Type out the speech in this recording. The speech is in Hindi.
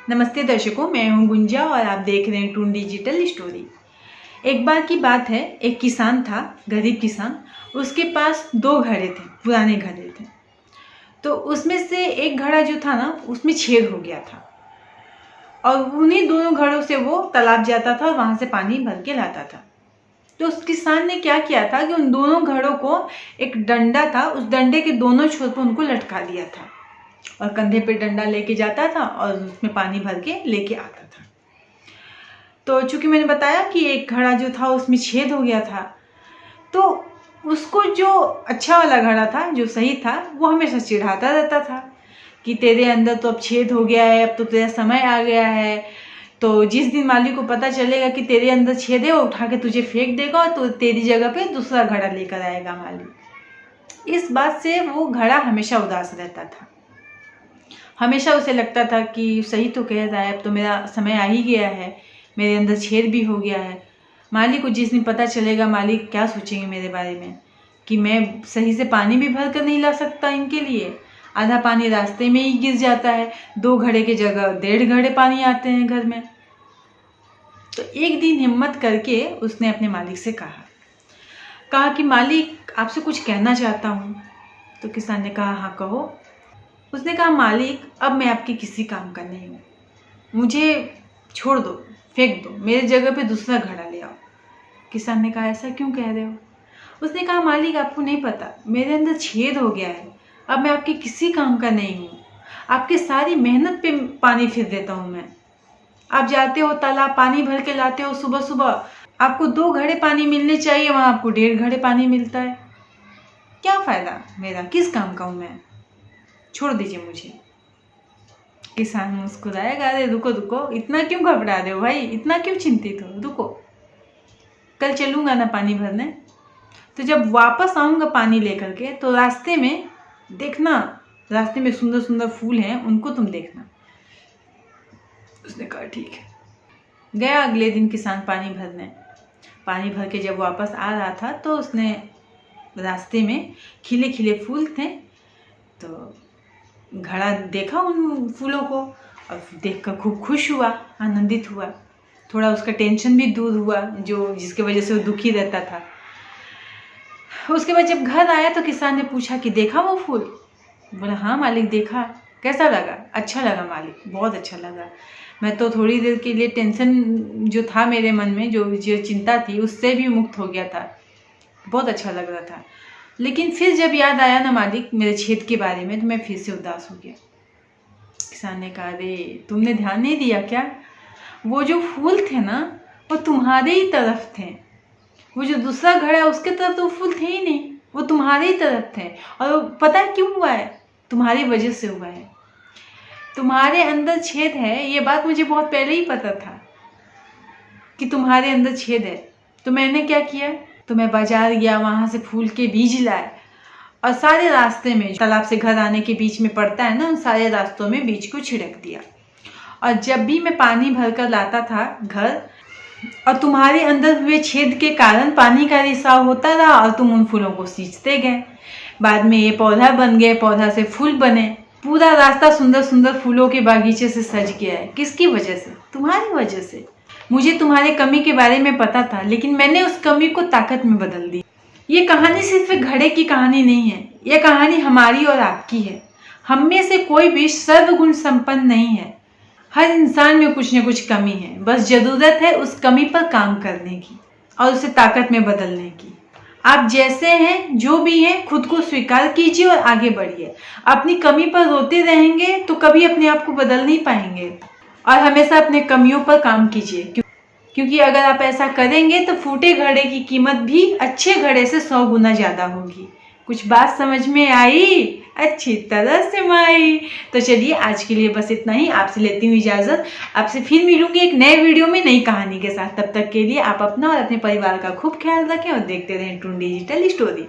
नमस्ते दर्शकों, मैं हूं गुंजा और आप देख रहे हैं टून डिजिटल स्टोरी। एक बार की बात है, एक किसान था, गरीब किसान। उसके पास 2 घड़े थे, पुराने घड़े थे। तो उसमें से एक घड़ा जो था ना, उसमें छेद हो गया था और उन्हीं दोनों घड़ों से वो तालाब जाता था और वहां से पानी भर के लाता था। तो उस किसान ने क्या किया था कि उन दोनों घड़ों को एक डंडा था, उस डंडे के दोनों छोर पर उनको लटका दिया था और कंधे पे डंडा लेके जाता था और उसमें पानी भर के लेके आता था। तो चूंकि मैंने बताया कि एक घड़ा जो था उसमें छेद हो गया था, तो उसको जो अच्छा वाला घड़ा था, जो सही था, वो हमेशा चिढ़ाता रहता था कि तेरे अंदर तो अब छेद हो गया है, अब तो तेरा समय आ गया है। तो जिस दिन मालिक को पता चलेगा कि तेरे अंदर छेद है, वो उठा के तुझे फेंक देगा और तो तेरी जगह पे दूसरा घड़ा लेकर आएगा मालिक। इस बात से वो घड़ा हमेशा उदास रहता था। हमेशा उसे लगता था कि सही तो कह रहा है, अब तो मेरा समय आ ही गया है, मेरे अंदर छेद भी हो गया है। मालिक को जिस दिन पता चलेगा, मालिक क्या सोचेंगे मेरे बारे में कि मैं सही से पानी भी भर कर नहीं ला सकता इनके लिए। आधा पानी रास्ते में ही गिर जाता है, 2 घड़े की जगह 1.5 घड़े पानी आते हैं घर में। तो एक दिन हिम्मत करके उसने अपने मालिक से कहा कि मालिक, आपसे कुछ कहना चाहता हूँ। तो किसान ने कहा, हाँ कहो। उसने कहा, मालिक, अब मैं आपके किसी काम का नहीं हूँ, मुझे छोड़ दो, फेंक दो, मेरे जगह पे दूसरा घड़ा ले आओ। किसान ने कहा, ऐसा क्यों कह रहे हो? उसने कहा, मालिक, आपको नहीं पता, मेरे अंदर छेद हो गया है, अब मैं आपके किसी काम का नहीं हूँ। आपकी सारी मेहनत पे पानी फेर देता हूँ मैं। आप जाते हो तालाब, पानी भर के लाते हो सुबह सुबह, आपको 2 घड़े पानी मिलने चाहिए, वहाँ आपको 1.5 घड़े पानी मिलता है। क्या फायदा मेरा, किस काम का हूँ मैं? छोड़ दीजिए मुझे। किसान मुस्कुराएगा, अरे रुको रुको, इतना क्यों घबरा रहे हो भाई, इतना क्यों चिंतित हो, रुको, कल चलूंगा ना पानी भरने। तो जब वापस आऊंगा पानी लेकर के, तो रास्ते में देखना, रास्ते में सुंदर सुंदर फूल हैं, उनको तुम देखना। उसने कहा, ठीक है। गया अगले दिन किसान पानी भरने। पानी भर के जब वापस आ रहा था, तो उसने रास्ते में खिले खिले फूल थे, तो घड़ा देखा उन फूलों को और देखकर खूब खुश हुआ, आनंदित हुआ। थोड़ा उसका टेंशन भी दूर हुआ, जो जिसकी वजह से वो दुखी रहता था। उसके बाद जब घर आया तो किसान ने पूछा कि देखा वो फूल? बोला, हाँ मालिक, देखा। कैसा लगा? अच्छा लगा मालिक, बहुत अच्छा लगा। मैं तो थोड़ी देर के लिए टेंशन जो था मेरे मन में, जो चिंता थी, उससे भी मुक्त हो गया था, बहुत अच्छा लग रहा था। लेकिन फिर जब याद आया ना मालिक मेरे छेद के बारे में, तो मैं फिर से उदास हो गया। किसान ने कहा, अरे तुमने ध्यान नहीं दिया क्या? वो जो फूल थे ना, वो तुम्हारे ही तरफ थे। वो जो दूसरा घड़ा, उसके तरफ तो फूल थे ही नहीं, वो तुम्हारे ही तरफ थे। और पता है क्यों हुआ है? तुम्हारी वजह से हुआ है। तुम्हारे अंदर छेद है, ये बात मुझे बहुत पहले ही पता था कि तुम्हारे अंदर छेद है। तो मैंने क्या किया? तो मैं बाजार गया, वहां से फूल के बीज लाए और सारे रास्ते में, तालाब से घर आने के बीच में पड़ता है ना, उन सारे रास्तों में बीज को छिड़क दिया। और जब भी मैं पानी भरकर लाता था घर, और तुम्हारे अंदर हुए छेद के कारण पानी का रिसाव होता रहा और तुम उन फूलों को सींचते गए। बाद में ये पौधा बन गए, पौधा से फूल बने, पूरा रास्ता सुंदर सुंदर फूलों के बागीचे से सज गया है। किसकी वजह से? तुम्हारी वजह से। मुझे तुम्हारे कमी के बारे में पता था, लेकिन मैंने उस कमी को ताकत में बदल दी। ये कहानी सिर्फ एक घड़े की कहानी नहीं है, ये कहानी हमारी और आपकी है। हम में से कोई भी सर्वगुण संपन्न नहीं है। हर इंसान में कुछ न कुछ कमी है, बस जरूरत है उस कमी पर काम करने की और उसे ताकत में बदलने की। आप जैसे हैं, जो भी हैं, खुद को स्वीकार कीजिए और आगे बढ़िए। अपनी कमी पर रोते रहेंगे तो कभी अपने आप को बदल नहीं पाएंगे। और हमेशा अपने कमियों पर काम कीजिए, क्योंकि अगर आप ऐसा करेंगे तो फूटे घड़े की कीमत भी अच्छे घड़े से 100 गुना ज्यादा होगी। कुछ बात समझ में आई? अच्छी तरह से माई। तो चलिए, आज के लिए बस इतना ही। आपसे लेती हूँ इजाजत। आपसे फिर मिलूंगी एक नए वीडियो में, नई कहानी के साथ। तब तक के लिए आप अपना और अपने परिवार का खूब ख्याल रखें और देखते रहें टून डिजिटल स्टोरी।